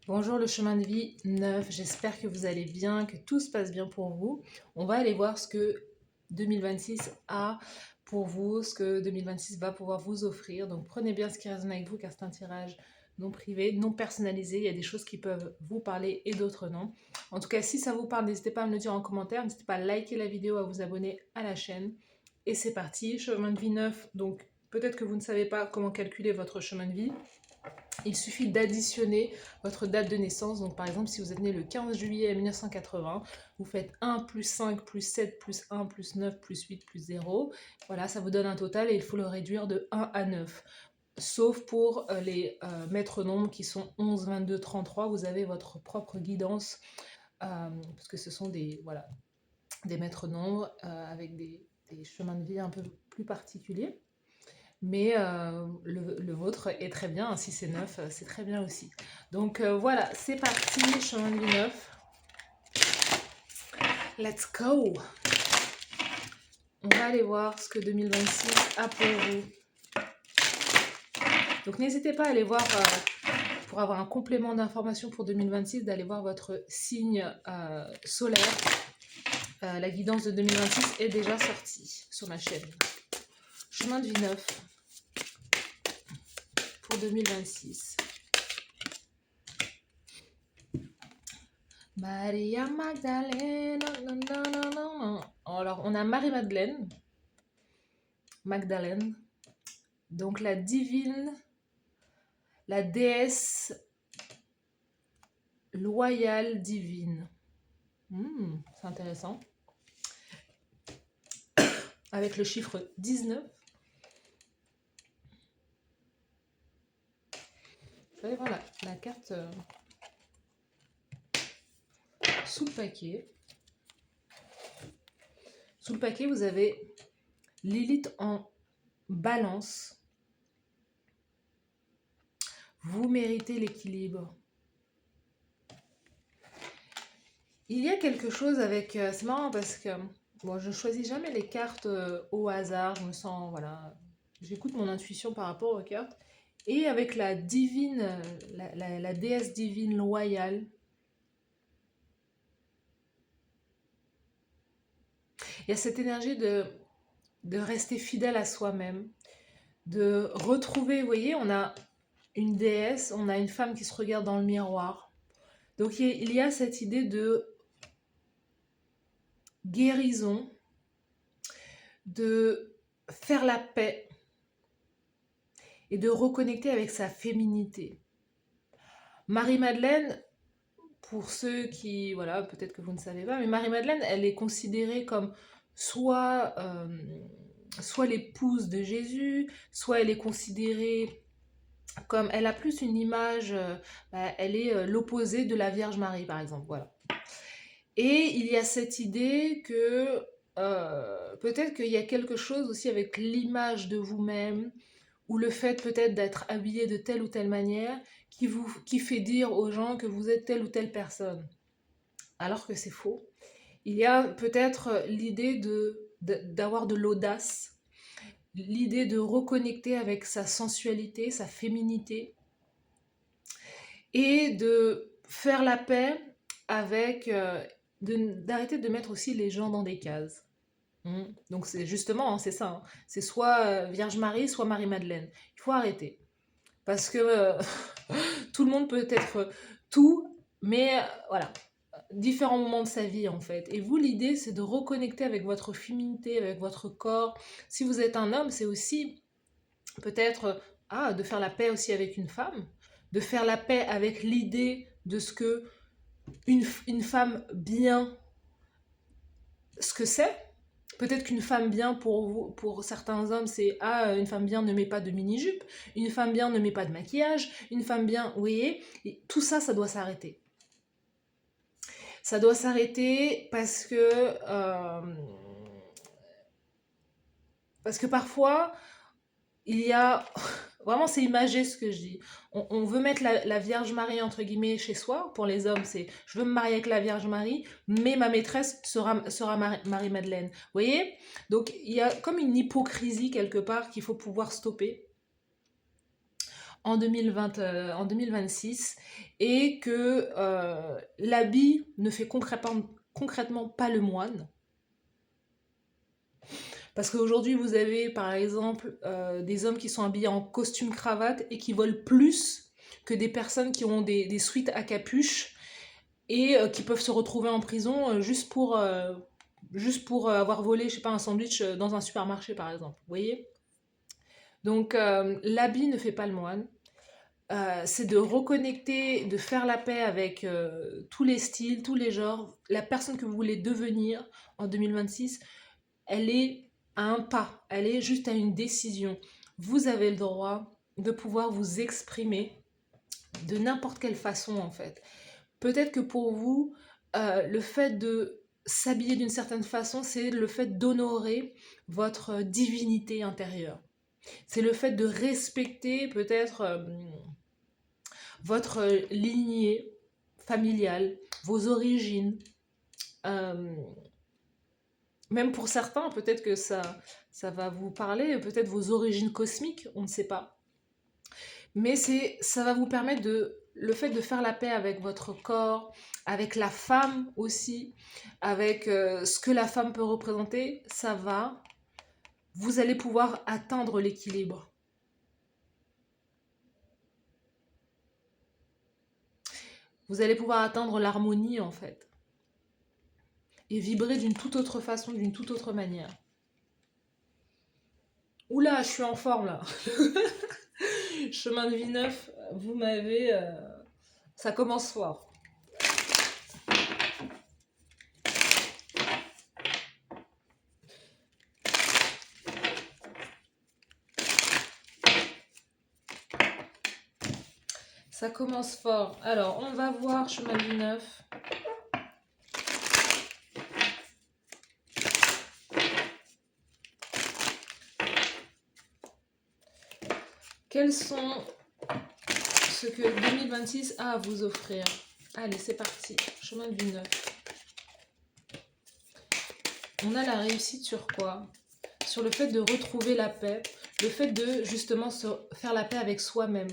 Bonjour le chemin de vie 9, j'espère que vous allez bien, que tout se passe bien pour vous. On va aller voir ce que 2026 a pour vous, ce que 2026 va pouvoir vous offrir. Donc prenez bien ce qui résonne avec vous car c'est un tirage non privé, non personnalisé. Il y a des choses qui peuvent vous parler et d'autres non. En tout cas, si ça vous parle, n'hésitez pas à me le dire en commentaire. N'hésitez pas à liker la vidéo, à vous abonner à la chaîne. Et c'est parti, chemin de vie 9. Donc peut-être que vous ne savez pas comment calculer votre chemin de vie. Il suffit d'additionner votre date de naissance. Donc par exemple, si vous êtes né le 15 juillet 1980, vous faites 1 plus 5 plus 7 plus 1 plus 9 plus 8 plus 0. Voilà, ça vous donne un total et il faut le réduire de 1 à 9. Sauf pour les maîtres nombres qui sont 11, 22, 33. Vous avez votre propre guidance parce que ce sont voilà, des maîtres nombres avec des chemins de vie un peu plus particuliers. Mais le vôtre est très bien, si c'est neuf, c'est très bien aussi. Donc voilà, c'est parti, chemin de vie neuf. Let's go! On va aller voir ce que 2026 a pour vous. Donc n'hésitez pas à aller voir, pour avoir un complément d'information pour 2026, d'aller voir votre signe solaire. La guidance de 2026 est déjà sortie sur ma chaîne. Chemin de vie neuf pour 2026. Maria Magdalena. Alors, on a Marie-Madeleine. Magdalene. Donc, la divine, la déesse loyale divine. C'est intéressant. Avec le chiffre 19. Vous allez voir la carte sous le paquet. Sous le paquet, vous avez Lilith en balance. Vous méritez l'équilibre. Il y a quelque chose avec... c'est marrant parce que bon, je choisis jamais les cartes au hasard. Je me sens... Voilà. J'écoute mon intuition par rapport aux cartes. Et avec la divine, la déesse divine loyale, il y a cette énergie de rester fidèle à soi-même, de retrouver, vous voyez, on a une déesse, on a une femme qui se regarde dans le miroir. Donc il y a cette idée de guérison, de faire la paix et de reconnecter avec sa féminité. Marie-Madeleine, pour ceux qui, voilà, peut-être que vous ne savez pas, mais Marie-Madeleine, elle est considérée comme soit l'épouse de Jésus, soit elle est considérée comme, elle a plus une image, elle est l'opposé de la Vierge Marie, par exemple, voilà. Et il y a cette idée que peut-être qu'il y a quelque chose aussi avec l'image de vous-même, ou le fait peut-être d'être habillé de telle ou telle manière, qui fait dire aux gens que vous êtes telle ou telle personne, alors que c'est faux. Il y a peut-être l'idée d'avoir de l'audace, l'idée de reconnecter avec sa sensualité, sa féminité, et de faire la paix avec, d'arrêter de mettre aussi les gens dans des cases. Donc c'est justement, hein, c'est ça, hein. C'est soit Vierge Marie, soit Marie-Madeleine. Il faut arrêter. Parce que tout le monde peut être tout, mais voilà, différents moments de sa vie en fait. Et vous, l'idée, c'est de reconnecter avec votre féminité, avec votre corps. Si vous êtes un homme, c'est aussi peut-être de faire la paix aussi avec une femme, de faire la paix avec l'idée de ce que une femme bien, ce que c'est. Peut-être qu'une femme bien pour vous, pour certains hommes, c'est une femme bien ne met pas de mini-jupe, une femme bien ne met pas de maquillage, une femme bien, vous voyez, et tout ça, ça doit s'arrêter. Ça doit s'arrêter parce que parfois, il y a... Vraiment, c'est imagé ce que je dis. On veut mettre la Vierge Marie, entre guillemets, chez soi. Pour les hommes, c'est je veux me marier avec la Vierge Marie, mais ma maîtresse sera Marie-Madeleine. Vous voyez? Donc, il y a comme une hypocrisie quelque part qu'il faut pouvoir stopper. en 2020, en 2026 et que l'habit ne fait concrètement pas le moine. Parce qu'aujourd'hui, vous avez par exemple des hommes qui sont habillés en costume cravate et qui volent plus que des personnes qui ont des suites à capuche et qui peuvent se retrouver en prison juste pour avoir volé, je sais pas, un sandwich dans un supermarché par exemple. Vous voyez? Donc l'habit ne fait pas le moine. C'est de reconnecter, de faire la paix avec tous les styles, tous les genres. La personne que vous voulez devenir en 2026, elle est à un pas, elle est juste à une décision. Vous avez le droit de pouvoir vous exprimer de n'importe quelle façon en fait. Peut-être que pour vous, le fait de s'habiller d'une certaine façon, c'est le fait d'honorer votre divinité intérieure. C'est le fait de respecter peut-être votre lignée familiale, vos origines. Euh, Même pour certains, peut-être que ça va vous parler, peut-être vos origines cosmiques, on ne sait pas. Mais ça va vous permettre le fait de faire la paix avec votre corps, avec la femme aussi, avec ce que la femme peut représenter, vous allez pouvoir atteindre l'équilibre. Vous allez pouvoir atteindre l'harmonie en fait. Et vibrer d'une toute autre façon, d'une toute autre manière. Oula, je suis en forme là. Chemin de vie neuf, vous m'avez... ça commence fort. Ça commence fort. Alors, on va voir chemin de vie neuf. Quels sont ce que 2026 a à vous offrir? Allez, c'est parti. Chemin de vie neuf. On a la réussite sur quoi? Sur le fait de retrouver la paix. Le fait de, justement, faire la paix avec soi-même.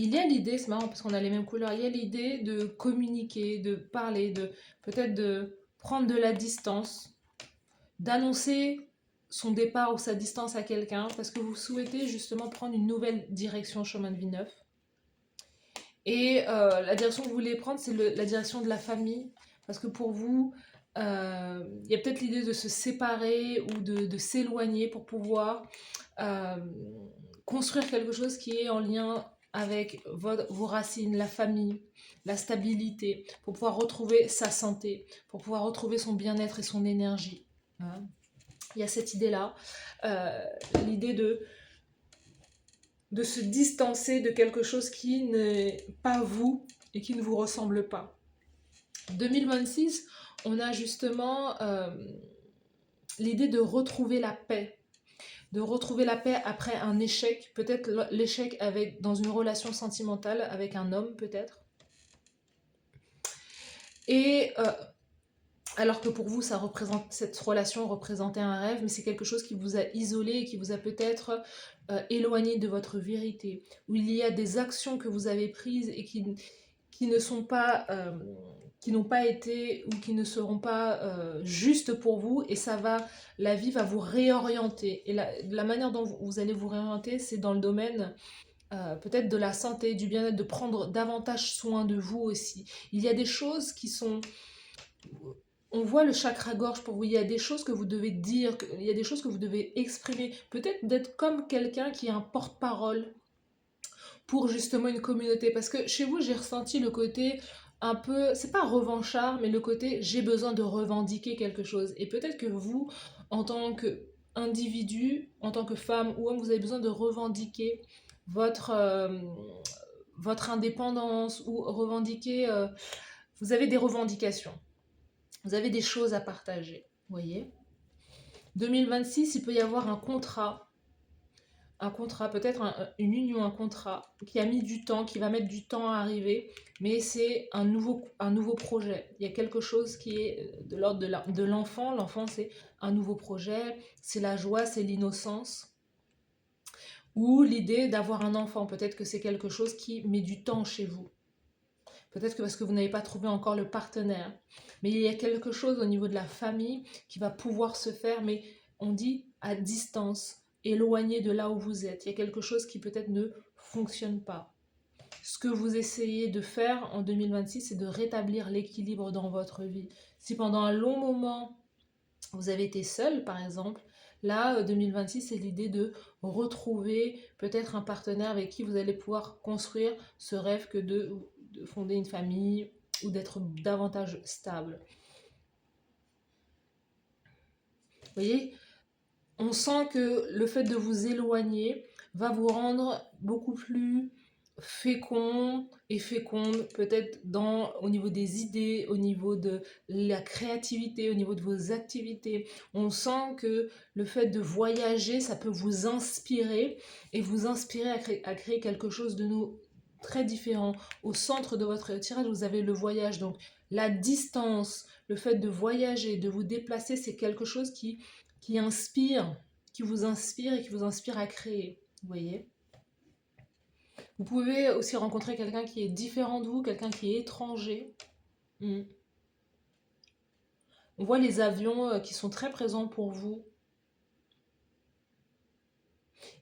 Il y a l'idée, c'est marrant parce qu'on a les mêmes couleurs, il y a l'idée de communiquer, de parler, peut-être de prendre de la distance, d'annoncer son départ ou sa distance à quelqu'un parce que vous souhaitez justement prendre une nouvelle direction chemin de vie neuf. Et la direction que vous voulez prendre, c'est la direction de la famille. Parce que pour vous, il y a peut-être l'idée de se séparer ou de s'éloigner pour pouvoir construire quelque chose qui est en lien avec vos racines, la famille, la stabilité, pour pouvoir retrouver sa santé, pour pouvoir retrouver son bien-être et son énergie. Hein. Il y a cette idée-là, l'idée de se distancer de quelque chose qui n'est pas vous et qui ne vous ressemble pas. 2026, on a justement l'idée de retrouver la paix. De retrouver la paix après un échec, peut-être l'échec dans une relation sentimentale avec un homme peut-être. Et alors que pour vous, cette relation représentait un rêve, mais c'est quelque chose qui vous a isolé et qui vous a peut-être éloigné de votre vérité. Où il y a des actions que vous avez prises et qui ne sont pas... qui n'ont pas été ou qui ne seront pas justes pour vous, et la vie va vous réorienter. Et la manière dont vous allez vous réorienter, c'est dans le domaine peut-être de la santé, du bien-être, de prendre davantage soin de vous aussi. Il y a des choses qui sont On voit le chakra-gorge pour vous. Il y a des choses que vous devez dire, il y a des choses que vous devez exprimer. Peut-être d'être comme quelqu'un qui est un porte-parole pour justement une communauté. Parce que chez vous, j'ai ressenti le côté un peu, c'est pas revanchard, mais le côté j'ai besoin de revendiquer quelque chose. Et peut-être que vous, en tant qu'individu, en tant que femme ou homme, vous avez besoin de revendiquer votre, votre indépendance ou revendiquer, vous avez des revendications, vous avez des choses à partager. Vous voyez, 2026, il peut y avoir un contrat, peut-être une union, un contrat qui a mis du temps, qui va mettre du temps à arriver, mais c'est un nouveau projet. Il y a quelque chose qui est de l'ordre de l'enfant. L'enfant, c'est un nouveau projet, c'est la joie, c'est l'innocence. Ou l'idée d'avoir un enfant, peut-être que c'est quelque chose qui met du temps chez vous. Peut-être que parce que vous n'avez pas trouvé encore le partenaire. Mais il y a quelque chose au niveau de la famille qui va pouvoir se faire, mais on dit à distance, éloigné de là où vous êtes. Il y a quelque chose qui peut-être ne fonctionne pas. Ce que vous essayez de faire en 2026, c'est de rétablir l'équilibre dans votre vie. Si pendant un long moment, vous avez été seul, par exemple, là, 2026, c'est l'idée de retrouver peut-être un partenaire avec qui vous allez pouvoir construire ce rêve que de fonder une famille ou d'être davantage stable. Vous voyez, on sent que le fait de vous éloigner va vous rendre beaucoup plus fécond et féconde, peut-être au niveau des idées, au niveau de la créativité, au niveau de vos activités. On sent que le fait de voyager, ça peut vous inspirer et vous inspirer à créer quelque chose de nous très différent. Au centre de votre tirage, vous avez le voyage. Donc la distance, le fait de voyager, de vous déplacer, c'est quelque chose qui inspire, qui vous inspire et qui vous inspire à créer. Vous voyez, vous pouvez aussi rencontrer quelqu'un qui est différent de vous, quelqu'un qui est étranger. Mm. On voit les avions qui sont très présents pour vous.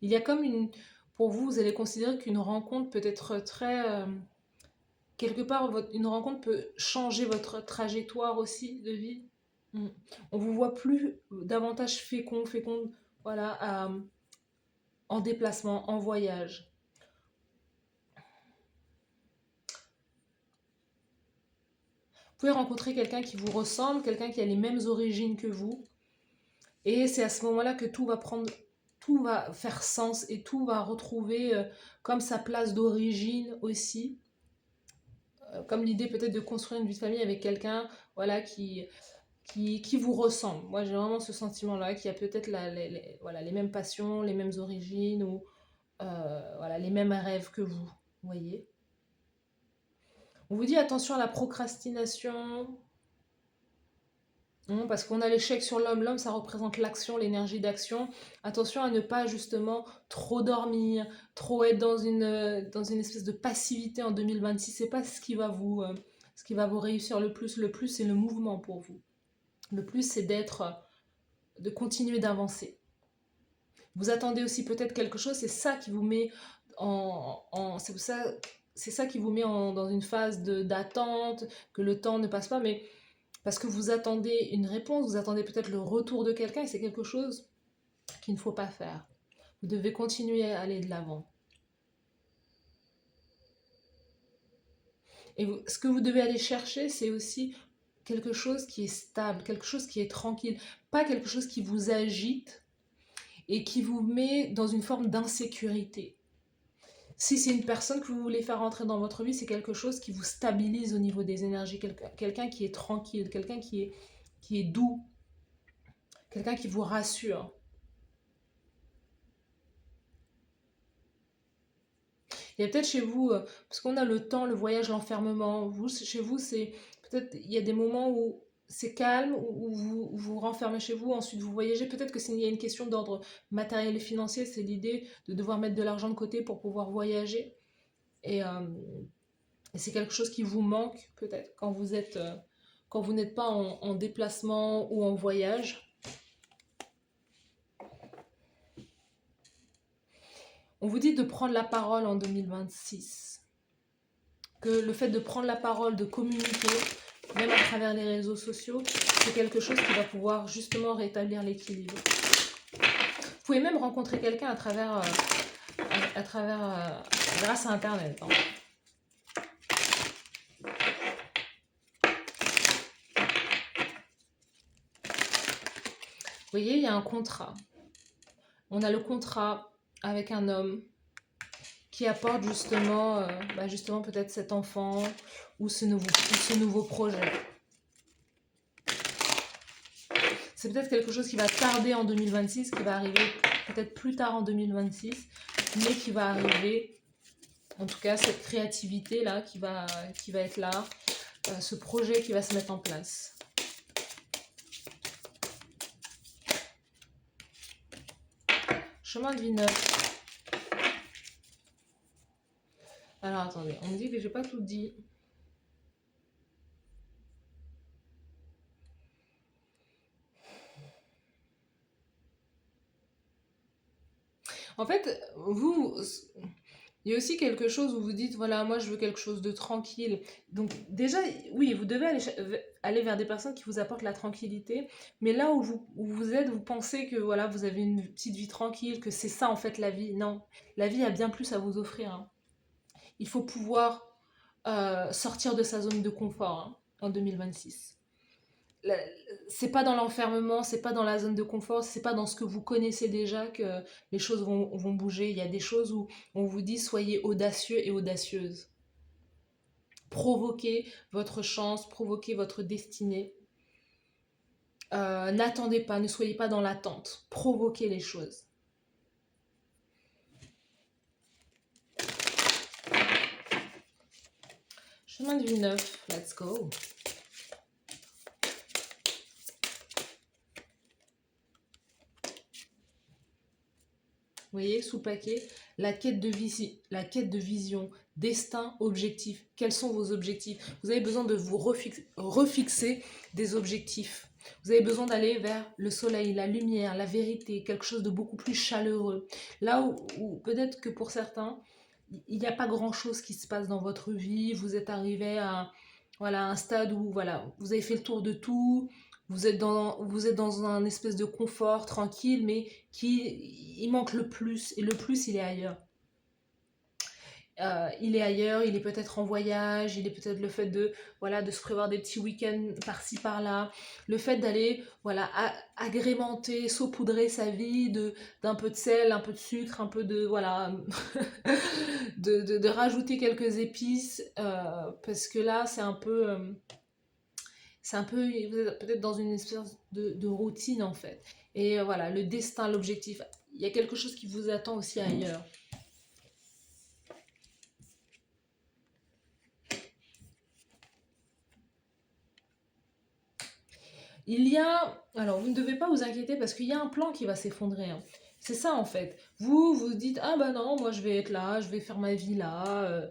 Il y a comme une... Pour vous, vous allez considérer qu'une rencontre peut être très... quelque part, une rencontre peut changer votre trajectoire aussi de vie. Mm. On vous voit plus davantage fécond, voilà, en déplacement, en voyage. Vous pouvez rencontrer quelqu'un qui vous ressemble, quelqu'un qui a les mêmes origines que vous. Et c'est à ce moment-là que tout va faire sens et tout va retrouver comme sa place d'origine aussi. Comme l'idée peut-être de construire une vie de famille avec quelqu'un, voilà, qui vous ressemble. Moi, j'ai vraiment ce sentiment-là, qui a peut-être voilà, les mêmes passions, les mêmes origines ou voilà, les mêmes rêves que vous. Vous voyez. On vous dit attention à la procrastination. Non, parce qu'on a l'échec sur l'homme. L'homme, ça représente l'action, l'énergie d'action. Attention à ne pas justement trop dormir, trop être dans une espèce de passivité en 2026. C'est pas ce qui va vous réussir le plus. Le plus, c'est le mouvement pour vous. Le plus, c'est de continuer d'avancer. Vous attendez aussi peut-être quelque chose. C'est ça qui vous met c'est ça qui vous met dans une phase d'attente, que le temps ne passe pas. Mais parce que vous attendez une réponse, vous attendez peut-être le retour de quelqu'un et c'est quelque chose qu'il ne faut pas faire. Vous devez continuer à aller de l'avant. Et ce que vous devez aller chercher, c'est aussi quelque chose qui est stable, quelque chose qui est tranquille, pas quelque chose qui vous agite et qui vous met dans une forme d'insécurité. Si c'est une personne que vous voulez faire entrer dans votre vie, c'est quelque chose qui vous stabilise au niveau des énergies, quelqu'un qui est tranquille, quelqu'un qui est doux, quelqu'un qui vous rassure. Il y a peut-être chez vous, parce qu'on a le temps, le voyage, l'enfermement, vous, chez vous, c'est peut-être, il y a des moments où c'est calme, où vous vous renfermez chez vous, ensuite vous voyagez. Peut-être que s'il y a une question d'ordre matériel et financier, c'est l'idée de devoir mettre de l'argent de côté pour pouvoir voyager. Et c'est quelque chose qui vous manque, peut-être, quand vous n'êtes pas en déplacement ou en voyage. On vous dit de prendre la parole en 2026. que le fait de prendre la parole, de communiquer, même à travers les réseaux sociaux, c'est quelque chose qui va pouvoir justement rétablir l'équilibre. Vous pouvez même rencontrer quelqu'un grâce à Internet, hein. Vous voyez, il y a un contrat. On a le contrat avec un homme qui apporte justement peut-être cet enfant ou ce nouveau projet. C'est peut-être quelque chose qui va tarder en 2026, qui va arriver peut-être plus tard en 2026, mais qui va arriver, en tout cas cette créativité-là qui va être là, ce projet qui va se mettre en place. Chemin de vie neuf. Alors attendez, on me dit que j'ai pas tout dit. En fait, il y a aussi quelque chose où vous dites, voilà, moi je veux quelque chose de tranquille. Donc déjà, oui, vous devez aller vers des personnes qui vous apportent la tranquillité. Mais là où vous êtes, vous pensez que voilà, vous avez une petite vie tranquille, que c'est ça en fait la vie. Non, la vie a bien plus à vous offrir, hein. Il faut pouvoir sortir de sa zone de confort, hein, en 2026. C'est pas dans l'enfermement, c'est pas dans la zone de confort, c'est pas dans ce que vous connaissez déjà que les choses vont bouger. Il y a des choses où on vous dit soyez audacieux et audacieuse. Provoquez votre chance, provoquez votre destinée. N'attendez pas, ne soyez pas dans l'attente. Provoquez les choses. Chemin de vie neuf, let's go. Vous voyez, sous paquet, la quête de vision, destin, objectif. Quels sont vos objectifs? Vous avez besoin de vous refixer des objectifs. Vous avez besoin d'aller vers le soleil, la lumière, la vérité, quelque chose de beaucoup plus chaleureux. Là où peut-être que pour certains, il n'y a pas grand-chose qui se passe dans votre vie. Vous êtes arrivé à voilà, un stade où voilà, vous avez fait le tour de tout. Vous êtes dans un espèce de confort tranquille, mais il manque le plus. Et le plus, il est ailleurs. Il est peut-être en voyage, il est peut-être le fait de se prévoir des petits week-ends par-ci par-là, le fait d'aller agrémenter, saupoudrer sa vie d'un peu de sel, un peu de sucre, un peu de de rajouter quelques épices, parce que là c'est un peu vous êtes peut-être dans une espèce de routine en fait. Et voilà, le destin, l'objectif, il y a quelque chose qui vous attend aussi ailleurs. Alors vous ne devez pas vous inquiéter parce qu'il y a un plan qui va s'effondrer, hein. C'est ça en fait. Vous dites, ah bah non, moi je vais être là, je vais faire ma vie là.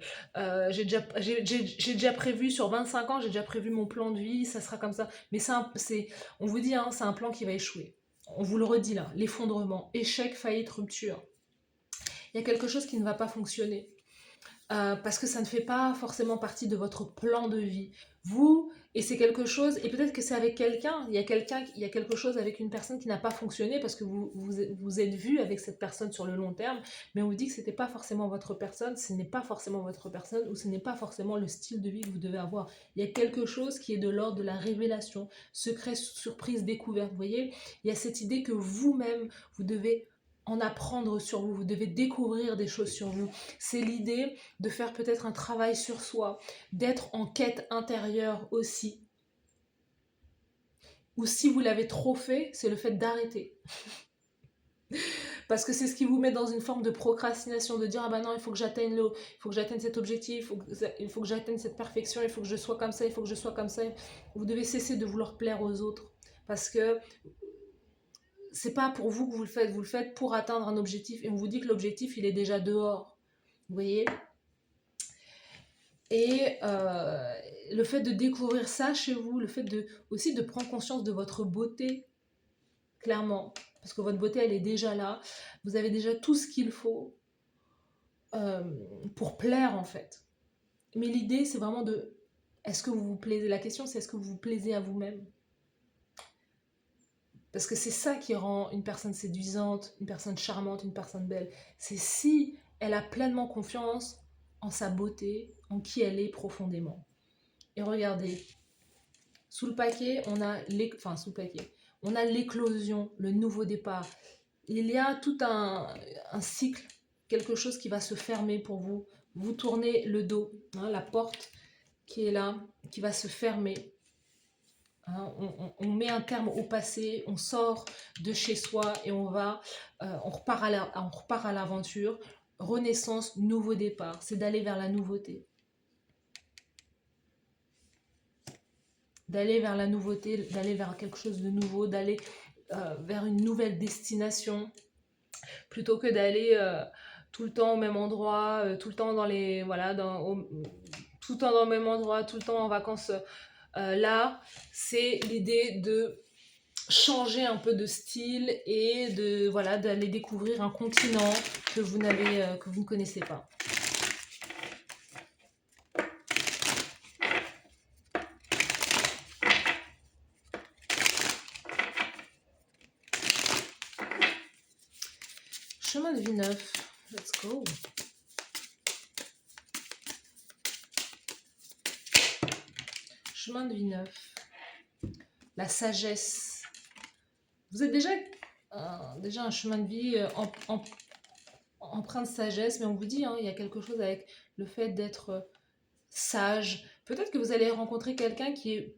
J'ai déjà prévu sur 25 ans, j'ai déjà prévu mon plan de vie, ça sera comme ça. Mais on vous dit, hein, c'est un plan qui va échouer. On vous le redit là, l'effondrement, échec, faillite, rupture. Il y a quelque chose qui ne va pas fonctionner. Parce que ça ne fait pas forcément partie de votre plan de vie. Et c'est quelque chose, et peut-être que c'est avec quelqu'un, il y a quelque chose avec une personne qui n'a pas fonctionné parce que vous êtes vu avec cette personne sur le long terme, mais on vous dit que c'était pas forcément votre personne, ce n'est pas forcément votre personne, ou ce n'est pas forcément le style de vie que vous devez avoir. Il y a quelque chose qui est de l'ordre de la révélation, secret, surprise, découverte. Vous voyez, il y a cette idée que vous-même, vous devez en apprendre sur vous, vous devez découvrir des choses sur vous. C'est l'idée de faire peut-être un travail sur soi, d'être en quête intérieure aussi. Ou si vous l'avez trop fait, c'est le fait d'arrêter. Parce que c'est ce qui vous met dans une forme de procrastination, de dire ah ben non, il faut que j'atteigne cet objectif, il faut que j'atteigne cette perfection, il faut que je sois comme ça, il faut que je sois comme ça. Vous devez cesser de vouloir plaire aux autres. Parce que c'est pas pour vous que vous le faites pour atteindre un objectif. Et on vous dit que l'objectif, il est déjà dehors. Vous voyez ? Et le fait de découvrir ça chez vous, le fait aussi de prendre conscience de votre beauté, clairement, parce que votre beauté, elle est déjà là. Vous avez déjà tout ce qu'il faut pour plaire, en fait. Mais l'idée, c'est vraiment de... Est-ce que vous vous plaisez? La question, c'est est-ce que vous vous plaisez à vous-même? Parce que c'est ça qui rend une personne séduisante, une personne charmante, une personne belle. C'est si elle a pleinement confiance en sa beauté, en qui elle est profondément. Et regardez, sous le paquet, on a on a l'éclosion, le nouveau départ. Il y a tout un cycle, quelque chose qui va se fermer pour vous. Vous tournez le dos, hein, la porte qui est là, qui va se fermer. Hein, on met un terme au passé, on sort de chez soi et on repart à l'aventure. Renaissance, nouveau départ, c'est d'aller vers la nouveauté. D'aller vers la nouveauté, d'aller vers quelque chose de nouveau, d'aller vers une nouvelle destination, plutôt que d'aller tout le temps au même endroit, tout le temps dans les... Voilà, tout le temps dans le même endroit, tout le temps en vacances. Là, c'est l'idée de changer un peu de style et de voilà d'aller découvrir un continent que vous ne connaissez pas. Chemin de vie neuf, let's go. Chemin de vie neuf, la sagesse. Vous êtes déjà un chemin de vie empreint de sagesse, mais on vous dit, hein, il y a quelque chose avec le fait d'être sage. Peut-être que vous allez rencontrer quelqu'un qui est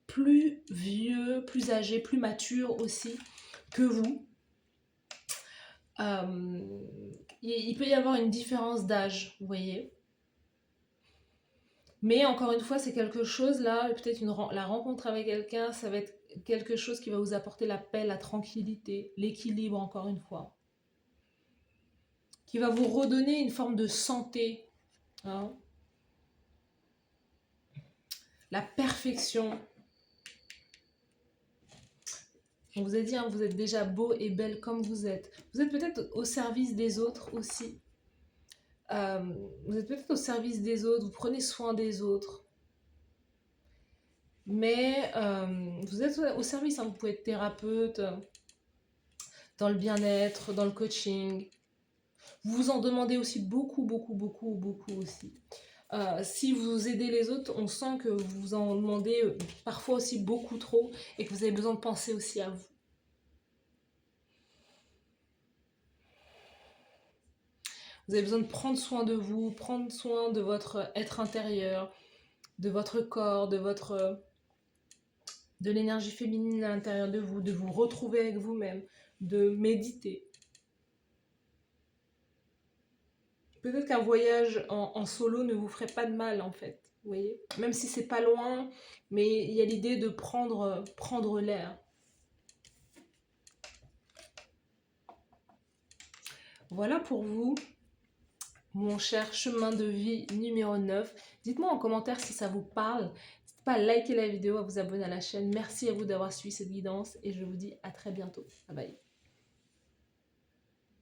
plus vieux, plus âgé, plus mature aussi que vous. Il peut y avoir une différence d'âge, vous voyez. Mais encore une fois, c'est quelque chose là, peut-être la rencontre avec quelqu'un, ça va être quelque chose qui va vous apporter la paix, la tranquillité, l'équilibre, encore une fois. Qui va vous redonner une forme de santé. Hein. La perfection. On vous a dit, hein, vous êtes déjà beau et belle comme vous êtes. Vous êtes peut-être au service des autres aussi. Vous êtes peut-être au service des autres, vous prenez soin des autres. Mais vous êtes au service, hein, vous pouvez être thérapeute, dans le bien-être, dans le coaching. Vous vous en demandez aussi beaucoup, beaucoup, beaucoup, beaucoup aussi. Si vous aidez les autres, on sent que vous vous en demandez parfois aussi beaucoup trop et que vous avez besoin de penser aussi à vous. Vous avez besoin de prendre soin de vous, prendre soin de votre être intérieur, de votre corps, de l'énergie féminine à l'intérieur de vous retrouver avec vous-même, de méditer. Peut-être qu'un voyage en solo ne vous ferait pas de mal en fait, vous voyez. Même si c'est pas loin, mais il y a l'idée de prendre l'air. Voilà pour vous, mon cher chemin de vie numéro 9. Dites-moi en commentaire si ça vous parle. N'hésitez pas à liker la vidéo, à vous abonner à la chaîne. Merci à vous d'avoir suivi cette guidance et je vous dis à très bientôt. Bye bye.